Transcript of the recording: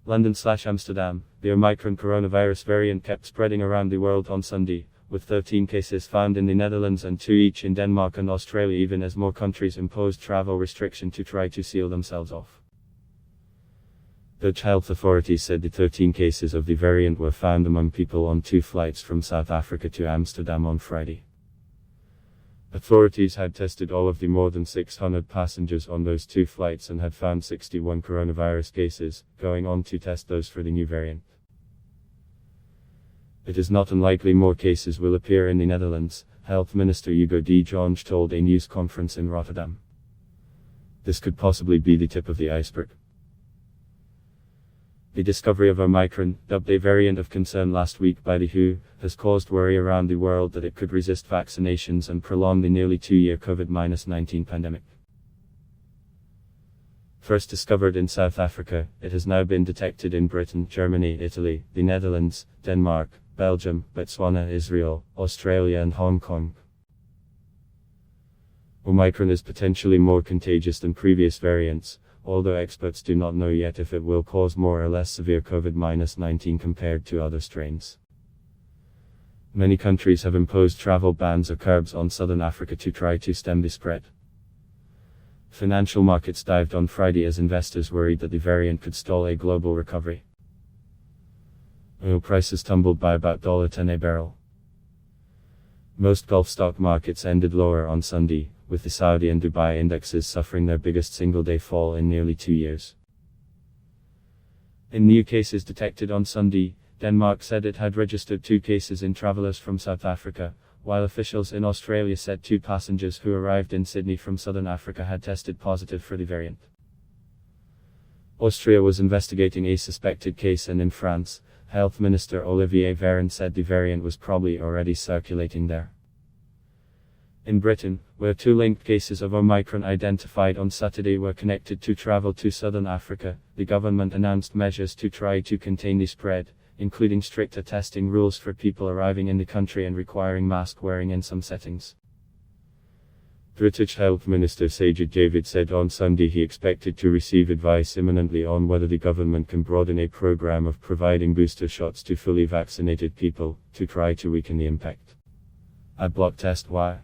London/Amsterdam, the Omicron coronavirus variant kept spreading around the world on Sunday, with 13 cases found in the Netherlands and 2 each in Denmark and Australia, even as more countries imposed travel restrictions to try to seal themselves off. Dutch health authorities said the 13 cases of the variant were found among people on 2 flights from South Africa to Amsterdam on Friday. Authorities had tested all of the more than 600 passengers on those 2 flights and had found 61 coronavirus cases, going on to test those for the new variant. It is not unlikely more cases will appear in the Netherlands, Health Minister Hugo de Jonge told a news conference in Rotterdam. This could possibly be the tip of the iceberg. The discovery of Omicron, dubbed a variant of concern last week by the WHO, has caused worry around the world that it could resist vaccinations and prolong the nearly 2-year COVID-19 pandemic. First discovered in South Africa, it has now been detected in Britain, Germany, Italy, the Netherlands, Denmark, Belgium, Botswana, Israel, Australia and Hong Kong. Omicron is potentially more contagious than previous variants, although experts do not know yet if it will cause more or less severe COVID-19 compared to other strains. Many countries have imposed travel bans or curbs on southern Africa to try to stem the spread. Financial markets dived on Friday as investors worried that the variant could stall a global recovery. Oil prices tumbled by about $10 a barrel. Most Gulf stock markets ended lower on Sunday, with the Saudi and Dubai indexes suffering their biggest single-day fall in nearly 2 years. In new cases detected on Sunday, Denmark said it had registered 2 cases in travelers from South Africa, while officials in Australia said 2 passengers who arrived in Sydney from southern Africa had tested positive for the variant. Austria was investigating a suspected case, and in France, Health Minister Olivier Véran said the variant was probably already circulating there. In Britain, where 2 linked cases of Omicron identified on Saturday were connected to travel to southern Africa, the government announced measures to try to contain the spread, including stricter testing rules for people arriving in the country and requiring mask wearing in some settings. British Health Minister Sajid Javid said on Sunday he expected to receive advice imminently on whether the government can broaden a program of providing booster shots to fully vaccinated people, to try to weaken the impact. Ad block test why?